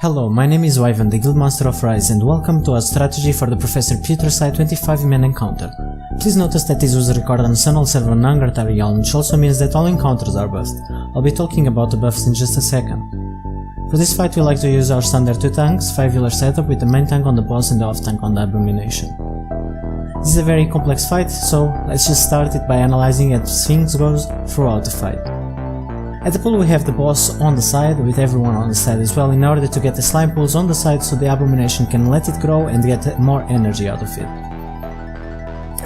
Hello, my name is Wyvern, the Guildmaster of Rise, and welcome to our strategy for the Professor Putricide 25-man encounter. Please notice that this was recorded on Sunwell Angrathar, which also means that all encounters are buffed. I'll be talking about the buffs in just a second. For this fight we like to use our standard 2 tanks, 5-healer setup with the main tank on the boss and the off tank on the Abomination. This is a very complex fight, so let's just start it by analyzing as things goes throughout the fight. At the pool we have the boss on the side, with everyone on the side as well, in order to get the slime pools on the side so the Abomination can let it grow and get more energy out of it.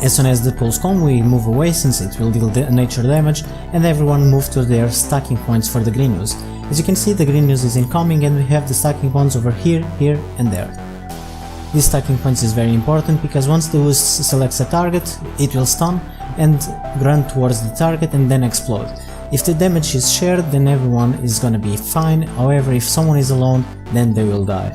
As soon as the pools come, we move away since it will deal nature damage, and everyone move to their stacking points for the green ooze. As you can see, the green ooze is incoming and we have the stacking points over here, here and there. This stacking points is very important because once the ooze selects a target, it will stun and run towards the target and then explode. If the damage is shared, then everyone is gonna be fine, however if someone is alone, then they will die.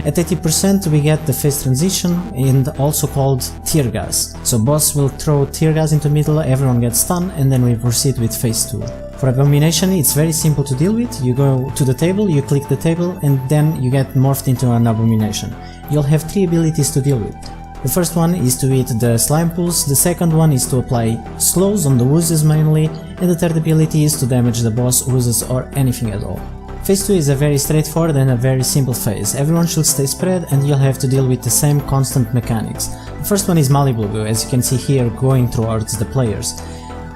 At 80% we get the phase transition, and also called tear gas. So boss will throw tear gas into middle, everyone gets stunned, and then we proceed with phase 2. For Abomination it's very simple to deal with. You go to the table, you click the table, and then you get morphed into an Abomination. You'll have 3 abilities to deal with. The first one is to eat the slime pools, the second one is to apply slows on the oozes mainly, and the third ability is to damage the boss, oozes or anything at all. Phase 2 is a very straightforward and a very simple phase. Everyone should stay spread and you'll have to deal with the same constant mechanics. The first one is Malibu, as you can see here, going towards the players.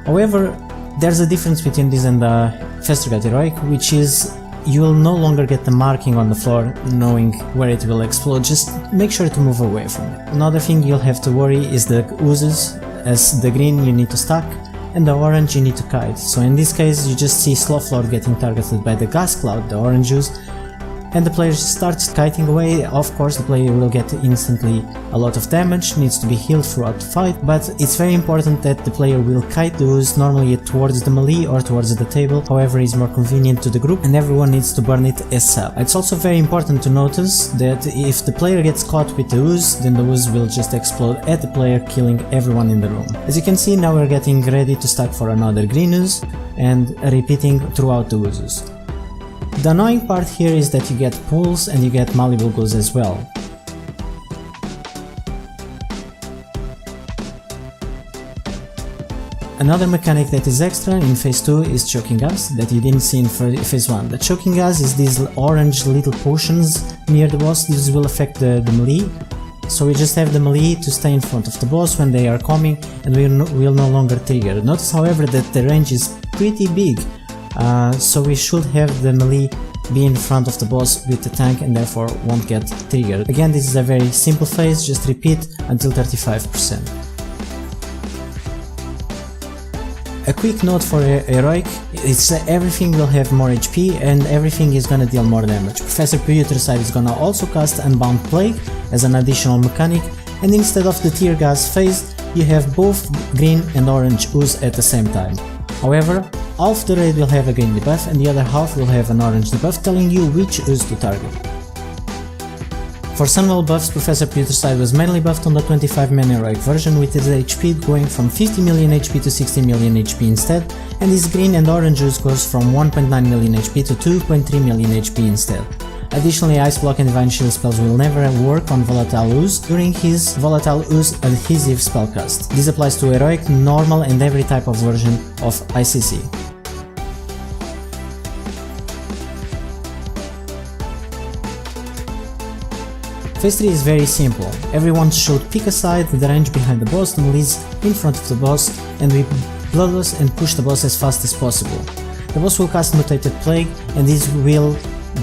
However, there's a difference between this and the Festergat Heroic, which is you will no longer get the marking on the floor knowing where it will explode, just make sure to move away from it. Another thing you'll have to worry is the oozes, as the green you need to stack and the orange you need to kite. So in this case you just see Slowflor getting targeted by the gas cloud, the orange ooze, and the player starts kiting away. Of course the player will get instantly a lot of damage, needs to be healed throughout the fight, but it's very important that the player will kite the ooze normally towards the melee or towards the table, however is more convenient to the group, and everyone needs to burn it ASAP. It's also very important to notice that if the player gets caught with the ooze, then the ooze will just explode at the player, killing everyone in the room. As you can see, now we're getting ready to stack for another green ooze and repeating throughout the oozes. The annoying part here is that you get pools and you get malleable goods as well. Another mechanic that is extra in phase 2 is choking gas, that you didn't see in phase 1. The choking gas is these orange little potions near the boss. This will affect the melee, so we just have the melee to stay in front of the boss when they are coming, and we'll no longer trigger. Notice however that the range is pretty big. So we should have the melee be in front of the boss with the tank and therefore won't get triggered. Again, this is a very simple phase, just repeat until 35%. A quick note for Heroic, it's everything will have more HP and everything is gonna deal more damage. Professor Putricide is gonna also cast Unbound Plague as an additional mechanic, and instead of the tear gas phase, you have both green and orange ooze at the same time. However, half the raid will have a green debuff and the other half will have an orange debuff telling you which ooze to target. For Sunwell buffs, Professor Putricide was mainly buffed on the 25-man heroic version, with his HP going from 50 million HP to 60 million HP instead, and his green and orange ooze goes from 1.9 million HP to 2.3 million HP instead. Additionally, Ice Block and Divine Shield spells will never work on Volatile Ooze during his Volatile Ooze adhesive spellcast. This applies to Heroic, Normal and every type of version of ICC. Phase 3 is very simple. Everyone should pick a side, the range behind the boss, the melees in front of the boss, and we bloodlust and push the boss as fast as possible. The boss will cast Mutated Plague, and this will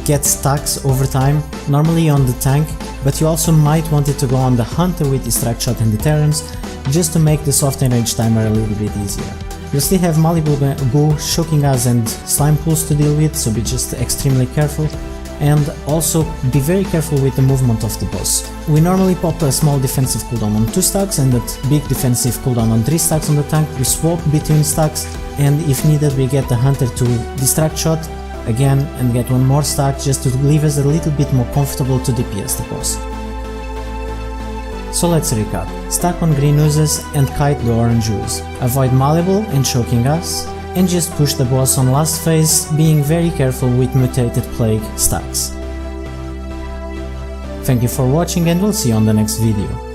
get stacks over time, normally on the tank, but you also might want it to go on the hunter with Distract Shot and Deterrence, just to make the soft enrage timer a little bit easier. You'll still have Malibu Goo, Choking Gas and Slime Pools to deal with, so be just extremely careful, and also be very careful with the movement of the boss. We normally pop a small defensive cooldown on 2 stacks and a big defensive cooldown on 3 stacks on the tank. We swap between stacks, and if needed we get the hunter to Distract Shot again and get one more stack just to leave us a little bit more comfortable to DPS the boss. So let's recap. Stack on green oozes and kite the orange ooze. Avoid malleable and choking gas, and just push the boss on last phase, being very careful with Mutated Plague stacks. Thank you for watching and we'll see you on the next video.